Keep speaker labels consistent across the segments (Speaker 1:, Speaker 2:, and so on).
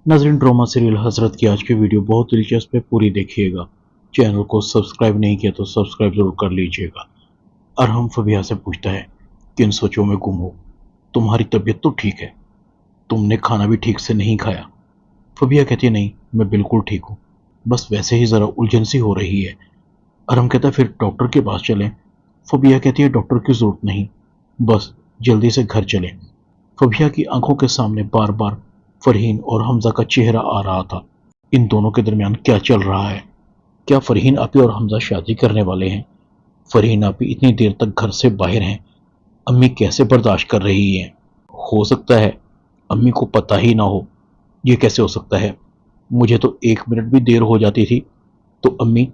Speaker 1: नाज़रीन, drama serial हजरत की आज की वीडियो बहुत दिलचस्प है, पूरी देखिएगा। चैनल को सब्सक्राइब नहीं किया तो सब्सक्राइब जरूर कर लीजिएगा। अरहम फबिहा से पूछता है, किन सोचों में गुम हो? तुम्हारी तबीयत तो ठीक है, तुमने खाना भी ठीक से नहीं खाया। फबिहा कहती है, नहीं, मैं बिल्कुल ठीक हूँ, बस वैसे ही ज़रा उलझन सी हो रही है। अरहम कहता है, फिर डॉक्टर के पास चलें। फबिहा कहती है, डॉक्टर की जरूरत नहीं, बस जल्दी से घर चलें। फबिहा की आंखों के सामने बार बार फरहीन और हमजा का चेहरा आ रहा था। इन दोनों के दरमियान क्या चल रहा है? क्या फरहीन आपी और हमजा शादी करने वाले हैं? फरहीन आपी इतनी देर तक घर से बाहर हैं, अम्मी कैसे बर्दाश्त कर रही हैं? हो सकता है अम्मी को पता ही ना हो। ये कैसे हो सकता है? मुझे तो 1 मिनट भी देर हो जाती थी तो अम्मी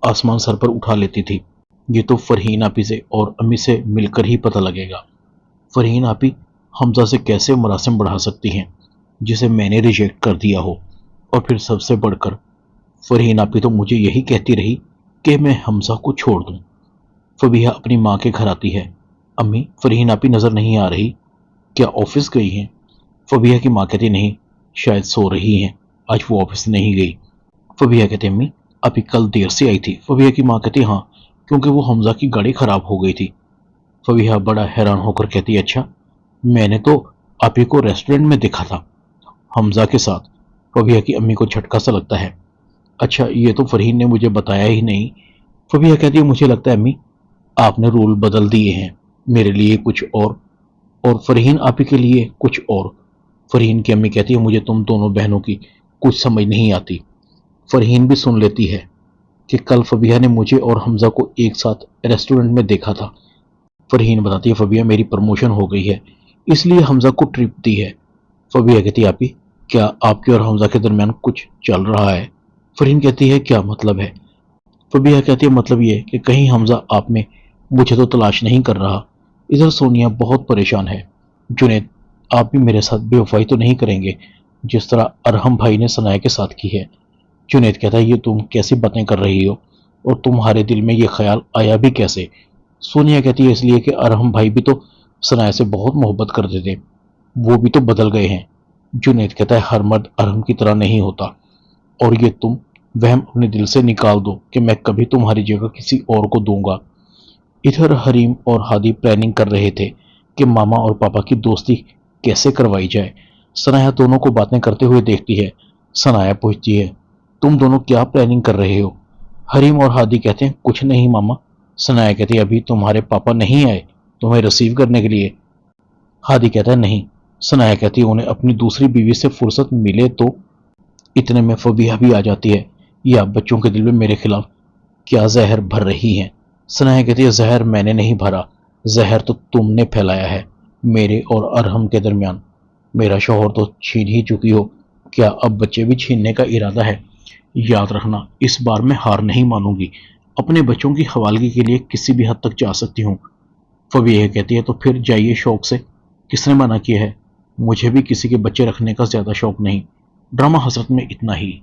Speaker 1: आसमान सर पर उठा लेती थी। ये तो फरहीन आपी से और अम्मी से मिलकर ही पता लगेगा। फरहीन आपी हमजा से कैसे मरासिम बढ़ा सकती हैं जिसे मैंने रिजेक्ट कर दिया हो? और फिर सबसे बढ़कर फरहीन आपी तो मुझे यही कहती रही कि मैं हमजा को छोड़ दूं। फबीहा अपनी माँ के घर आती है। अम्मी, फरहीन आपी नजर नहीं आ रही, क्या ऑफिस गई हैं? फबीहा की माँ कहती, नहीं, शायद सो रही हैं, आज वो ऑफिस नहीं गई। फबीहा कहती, अम्मी आपी कल देर से आई थी। फबीहा की माँ कहती, हाँ, क्योंकि वो हमजा की गाड़ी खराब हो गई थी। फबीहा बड़ा हैरान होकर कहती, अच्छा, मैंने तो आपी को रेस्टोरेंट में देखा था हमजा के साथ। फबीहा की अम्मी को झटका सा लगता है। अच्छा, ये तो फरहीन ने मुझे बताया ही नहीं। फबीहा कहती है, मुझे लगता है अम्मी आपने रूल बदल दिए हैं, मेरे लिए कुछ और फरहीन आपी के लिए कुछ और। फरहीन की अम्मी कहती है, मुझे तुम दोनों बहनों की कुछ समझ नहीं आती। फरहीन भी सुन लेती है कि कल फबीहा ने मुझे और हमजा को एक साथ रेस्टोरेंट में देखा था। फरहीन बताती है, फबीहा मेरी प्रमोशन हो गई है, इसलिए हमजा को ट्रिप दी है। फबीहा कहती है, आपी क्या आपके और हमजा के दरमियान कुछ चल रहा है? फरहीन कहती है, क्या मतलब है? फबीहा कहती है, मतलब ये कि कहीं हमजा आप में मुझे तो तलाश नहीं कर रहा। इधर सोनिया बहुत परेशान है। जुनैद, आप भी मेरे साथ बेवफाई तो नहीं करेंगे जिस तरह अरहम भाई ने सनाया के साथ की है? जुनैद कहता है, ये तुम कैसी बातें कर रही हो और तुम्हारे दिल में ये ख्याल आया भी कैसे? सोनिया कहती है, इसलिए कि अरहम भाई भी तो सनाया से बहुत मोहब्बत करते थे, वो भी तो बदल गए हैं। जुनैद कहता है, हर मर्द अरहम की तरह नहीं होता, और ये तुम वहम अपने दिल से निकाल दो कि मैं कभी तुम्हारी जगह किसी और को दूंगा। इधर हरीम और हादी प्लानिंग कर रहे थे कि मामा और पापा की दोस्ती कैसे करवाई जाए। सनाया दोनों को बातें करते हुए देखती है। सनाया पूछती है, तुम दोनों क्या प्लानिंग कर रहे हो? हरीम और हादी कहते हैं, कुछ नहीं मामा। सनाया कहती है, अभी तुम्हारे पापा नहीं आए तुम्हें रिसीव करने के लिए? हादी कहता है, नहीं। सनाया कहती है, उन्हें अपनी दूसरी बीवी से फुर्सत मिले तो। इतने में फबीहा भी आ जाती है। या बच्चों के दिल में मेरे खिलाफ क्या जहर भर रही हैं? सनाया कहती है, जहर मैंने नहीं भरा, जहर तो तुमने फैलाया है मेरे और अरहम के दरमियान। मेरा शौहर तो छीन ही चुकी हो, क्या अब बच्चे भी छीनने का इरादा है? याद रखना, इस बार मैं हार नहीं मानूंगी, अपने बच्चों की हवालगी के लिए किसी भी हद तक जा सकती हूँ। फबीहा कहती है, तो फिर जाइए शौक से, किसने मना किया है? मुझे भी किसी के बच्चे रखने का ज्यादा शौक नहीं। ड्रामा हसरत में इतना ही।